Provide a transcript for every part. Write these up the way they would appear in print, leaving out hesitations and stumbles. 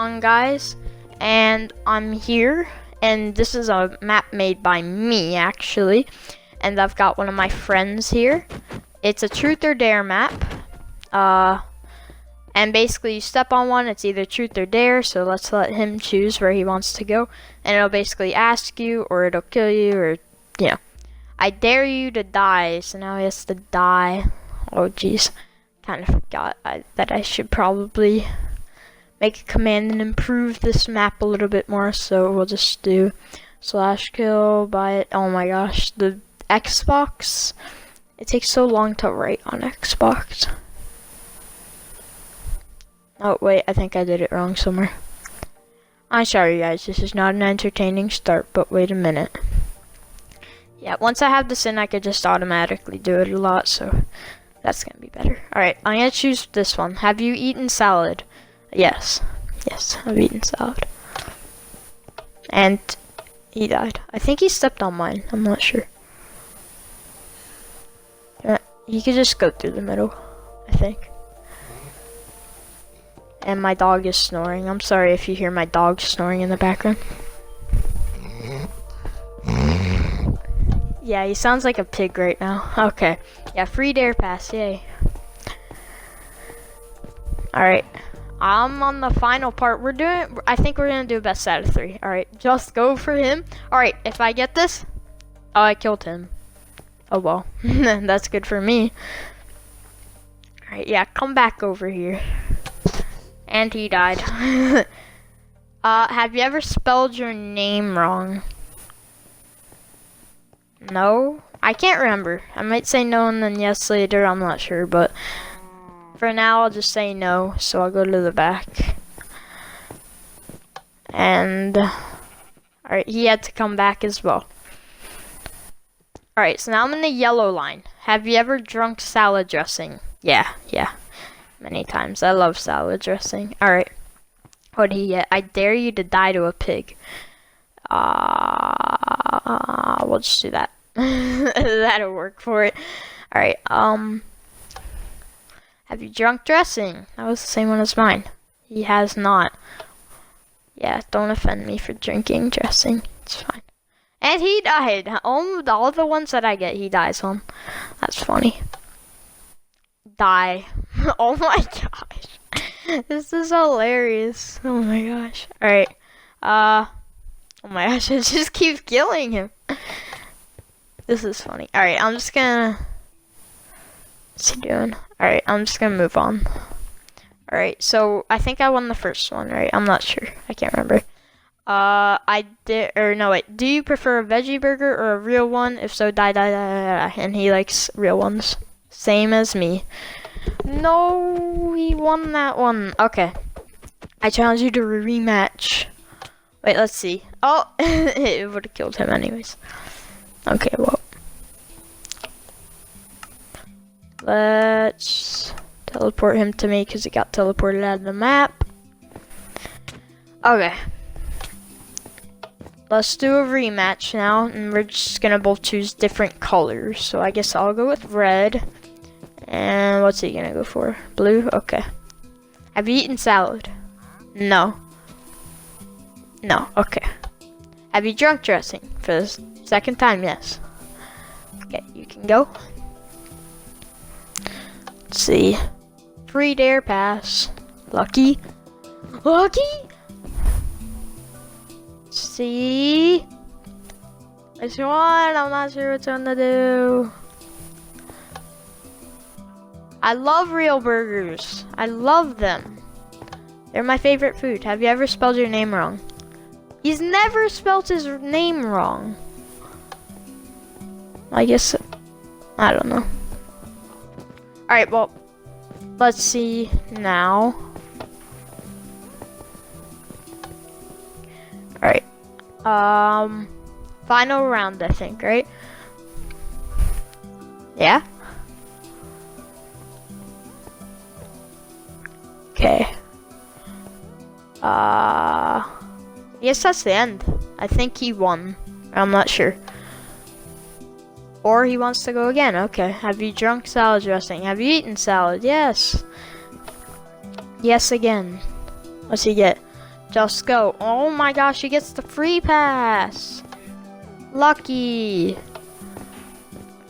Guys, and I'm here, and this is a map made by me actually, and I've got one of my friends here. It's a truth or dare map, and basically you step on one, it's either truth or dare, so let's let him choose where he wants to go, and it'll basically ask you, or it'll kill you, or I dare you to die. So now he has to die. Oh geez, kind of forgot that I should probably make a command and improve this map a little bit more, so we'll just do /kill by it. Oh my gosh, the Xbox, it takes so long to write on Xbox. Oh wait, I think I did it wrong somewhere. I'm sorry guys, this is not an entertaining start, but wait a minute. Yeah, once I have this in, I could just automatically do it a lot, so that's gonna be better. Alright, I'm gonna choose this one. Have you eaten salad? Yes, I've eaten salad. And he died. I think he stepped on mine, I'm not sure. He could just go through the middle, I think. And my dog is snoring. I'm sorry if you hear my dog snoring in the background. Yeah, he sounds like a pig right now. Okay, yeah, free dare pass, yay. Alright. I'm on the final part. I think we're gonna do a best out of 3. Alright, just go for him. Alright, if I get this, oh, I killed him. Oh well, that's good for me. Alright, yeah, come back over here. And he died. Have you ever spelled your name wrong? No? I can't remember. I might say no and then yes later, I'm not sure, but for now, I'll just say no, so I'll go to the back. And, alright, he had to come back as well. Alright, so now I'm in the yellow line. Have you ever drunk salad dressing? Yeah, many times. I love salad dressing. Alright, what did he get? I dare you to die to a pig. We'll just do that. That'll work for it. Alright, have you drunk dressing? That was the same one as mine. He has not. Yeah, don't offend me for drinking dressing. It's fine. And he died. All the ones that I get, he dies on. That's funny. Die. Oh my gosh. This is hilarious. Oh my gosh. Alright. Oh my gosh, it just keeps killing him. This is funny. Alright, I'm just gonna... What's he doing? Alright, I'm just gonna move on. Alright, so I think I won the first one, right? I'm not sure. I can't remember. I did, or no, wait. Do you prefer a veggie burger or a real one? If so, die. And he likes real ones. Same as me. No, he won that one. Okay. I challenge you to a rematch. Wait, let's see. Oh, it would have killed him anyways. Okay, well. Let's teleport him to me because he got teleported out of the map. Okay. Let's do a rematch now, and we're just gonna both choose different colors. So I guess I'll go with red. And what's he gonna go for? Blue? Okay. Have you eaten salad? No. No, okay. Have you drunk dressing? For the second time, yes. Okay, you can go. Let's see. Free dare pass. Lucky. Lucky? Let's see. Which one? I'm not sure which one to do. I love real burgers. I love them. They're my favorite food. Have you ever spelled your name wrong? He's never spelled his name wrong. I guess, I don't know. Alright, well, let's see now. Alright. Final round, I think, right? Yeah? Okay. Yes, that's the end. I think he won. I'm not sure. Or he wants to go again. Okay. Have you drunk salad dressing? Have you eaten salad? Yes. Yes again. What's he get? Just go. Oh my gosh, he gets the free pass. Lucky.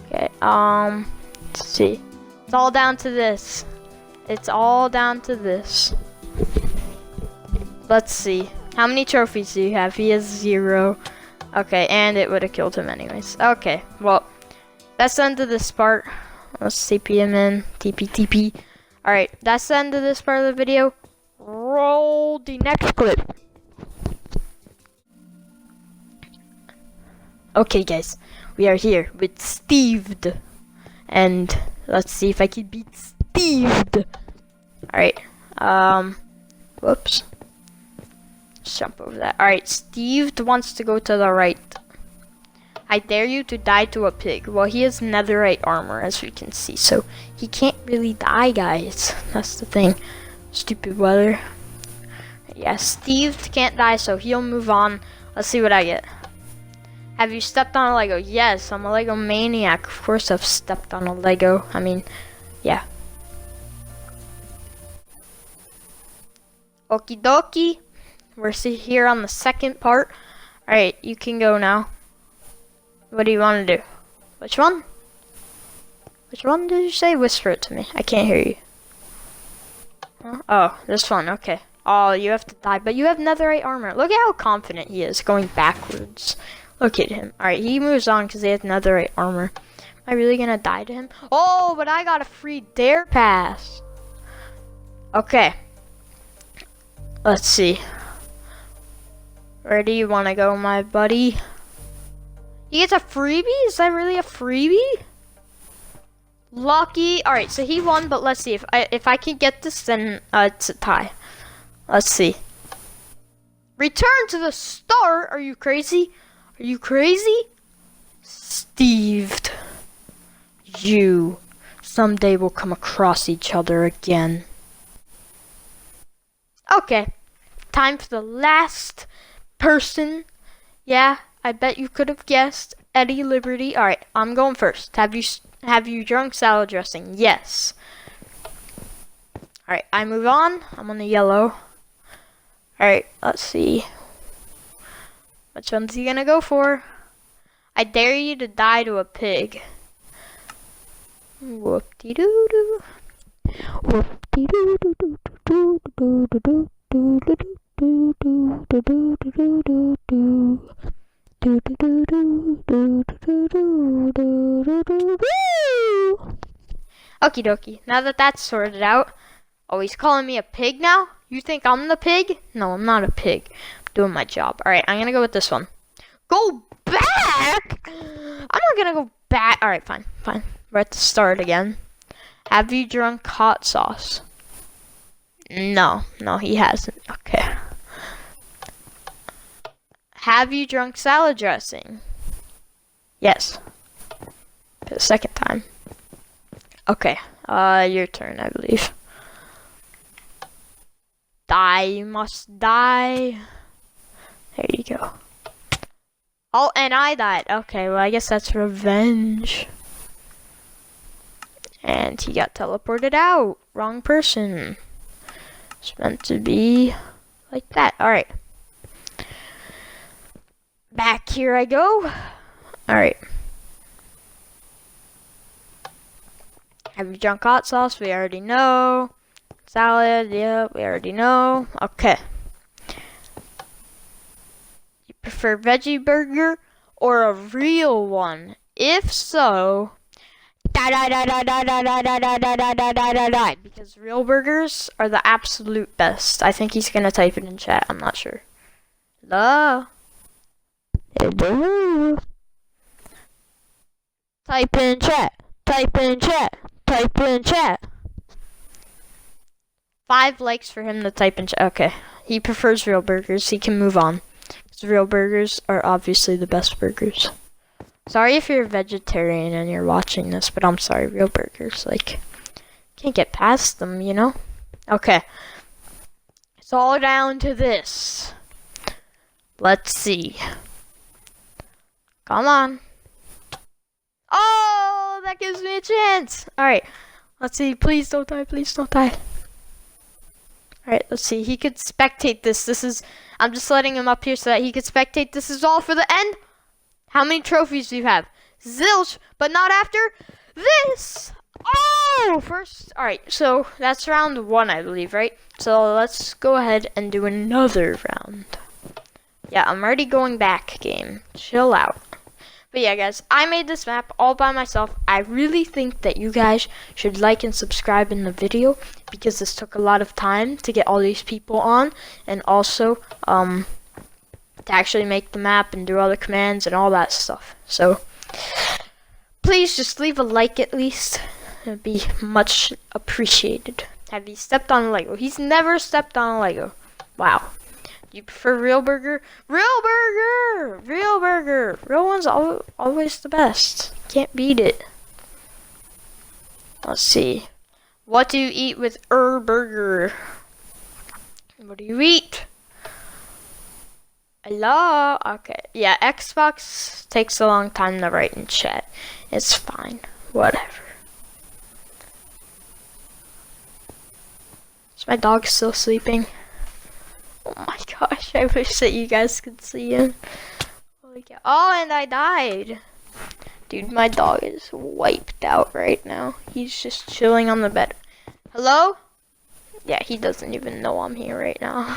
Okay, let's see. It's all down to this. It's all down to this. Let's see. How many trophies do you have? He has 0. Okay, and it would have killed him anyways. Okay, well, that's the end of this part. Let's CP him in. TP. Alright, that's the end of this part of the video. Roll the next clip. Okay, guys. We are here with Steve. And let's see if I can beat Steve. Alright. Whoops. Let's jump over that. Alright, Steve wants to go to the right. I dare you to die to a pig. Well, he has netherite armor, as we can see, so he can't really die, guys. That's the thing. Stupid weather. Yeah, Steve can't die, so he'll move on. Let's see what I get. Have you stepped on a Lego? Yes, I'm a Lego maniac. Of course I've stepped on a Lego. I mean, yeah. Okie dokie. We're here on the second part. Alright, you can go now. What do you want to do? Which one? Which one did you say? Whisper it to me. I can't hear you. Oh, this one. Okay. Oh, you have to die, but you have netherite armor. Look at how confident he is going backwards. Look at him. Alright, he moves on because he has netherite armor. Am I really going to die to him? Oh, but I got a free dare pass. Okay. Let's see. Where do you want to go, my buddy? He gets a freebie? Is that really a freebie? Lucky. Alright, so he won, but let's see. If I can get this, then it's a tie. Let's see. Return to the start? Are you crazy? Are you crazy? Steve. You. Someday we'll come across each other again. Okay. Time for the last person. Yeah. I bet you could have guessed. Eddie Liberty. Alright, I'm going first. Have you drunk salad dressing? Yes. Alright, I move on. I'm on the yellow. Alright, let's see. Which one's he gonna go for? I dare you to die to a pig. Whoop-de-doo-doo. Whoop-de-doo-doo-doo-doo-doo-doo-doo-doo-doo-doo-doo-doo-doo-doo-doo-doo-doo. Okie dokie. Now that that's sorted out. Oh, he's calling me a pig now? You think I'm the pig? No, I'm not a pig. I'm doing my job. Alright, I'm gonna go with this one. Go back? I'm not gonna go back. Alright, fine. We're at the start again. Have you drunk hot sauce? No, he hasn't. Okay. Have you drunk salad dressing? Yes. For the second time. Okay. Your turn, I believe. Die, you must die. There you go. Oh, and I died. Okay, well, I guess that's revenge. And he got teleported out. Wrong person. It's meant to be like that. Alright. Back here I go. Alright. Have you drunk hot sauce? We already know. Salad, yeah, we already know. Okay. You prefer veggie burger or a real one? If so, die. Because real burgers are the absolute best. I think he's gonna type it in chat. I'm not sure. Hello. Type in chat. 5 likes for him to type in chat. Okay. He prefers real burgers. He can move on. Because real burgers are obviously the best burgers. Sorry if you're a vegetarian and you're watching this, but I'm sorry, real burgers, like, can't get past them, you know? Okay. It's all down to this. Let's see. Come on. Oh, that gives me a chance. Alright. Let's see. Please don't die. Alright, Alright, let's see. He could spectate this. I'm just letting him up here so that he could spectate. This is all for the end. How many trophies do you have? Zilch, but not after this. Oh, first. Alright, so that's round 1, I believe, right? So let's go ahead and do another round. Yeah, I'm already going back, game. Chill out. But yeah, guys, I made this map all by myself. I really think that you guys should like and subscribe in the video because this took a lot of time to get all these people on, and also to actually make the map and do all the commands and all that stuff. So please just leave a like at least. It'd be much appreciated. Have you stepped on a Lego? He's never stepped on a Lego. Wow. You prefer real burger? Real burger! Real burger! Real one's always the best. Can't beat it. Let's see. What do you eat with burger? What do you eat? Hello? Okay. Yeah, Xbox takes a long time to write in chat. It's fine. Whatever. Is my dog still sleeping? Oh my gosh, I wish that you guys could see him. Holy cow. Oh, and I died. Dude, my dog is wiped out right now. He's just chilling on the bed. Hello? Yeah, he doesn't even know I'm here right now.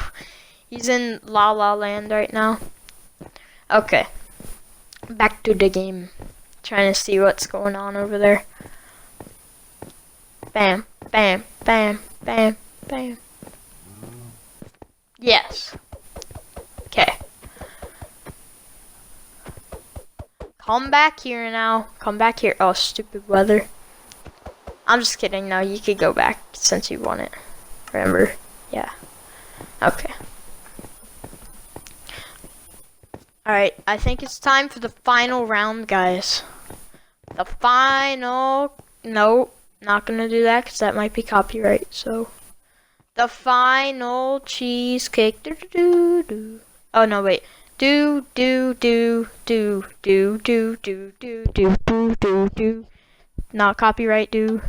He's in La La Land right now. Okay. Back to the game. Trying to see what's going on over there. Bam, bam, bam, bam, bam. Yes. Okay. Come back here now. Come back here. Oh, stupid weather. I'm just kidding. No, you could go back since you won it. Remember? Yeah. Okay. Alright, I think it's time for the final round, guys. The final... No, not gonna do that because that might be copyright, so... The final cheesecake. Do do do. Oh no, wait. Do do do do do do do do do do do do. Not copyright. Do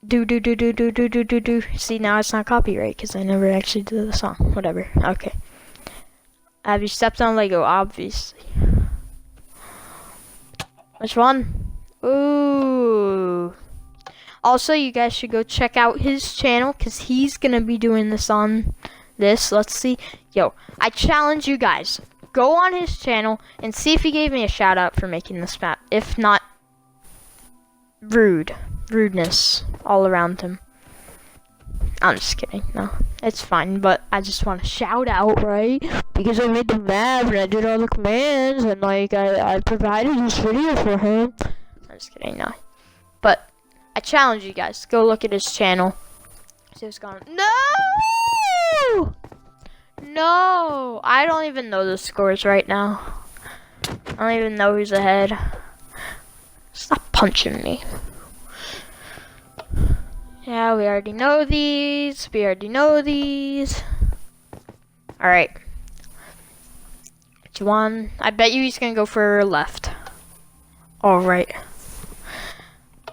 do do do do do do do do do. See, now it's not copyright because I never actually did the song. Whatever. Okay. Have you stepped on Lego? Obviously. Which one? Ooh. Also, you guys should go check out his channel because he's going to be doing this on this. Let's see. Yo, I challenge you guys. Go on his channel and see if he gave me a shout out for making this map. If not, rudeness all around him. I'm just kidding. No, it's fine. But I just want to shout out, right? Because I made the map and I did all the commands and like I provided this video for him. I'm just kidding. No, but I challenge you guys. Go look at his channel. See what's going on. No! No! I don't even know the scores right now. I don't even know who's ahead. Stop punching me. Yeah, we already know these. We already know these. Alright. Which one? I bet you he's gonna go for left. Alright.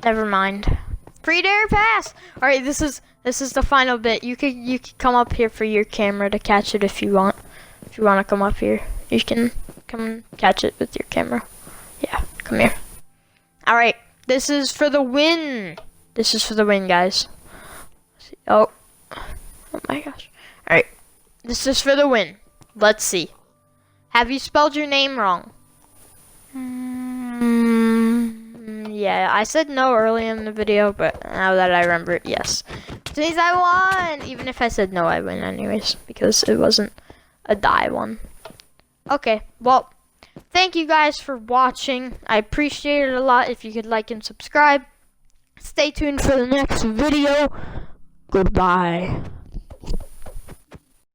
Never mind. Free dare pass. All right, this is the final bit. You could come up here for your camera to catch it if you want. If you want to come up here, you can come catch it with your camera. Yeah, come here. All right, this is for the win. This is for the win, guys. Oh my gosh. All right, this is for the win. Let's see. Have you spelled your name wrong? Yeah, I said no early in the video, but now that I remember it, yes. Which means I won! Even if I said no, I win anyways, because it wasn't a die one. Okay, well, thank you guys for watching. I appreciate it a lot if you could like and subscribe. Stay tuned for the next video. Goodbye.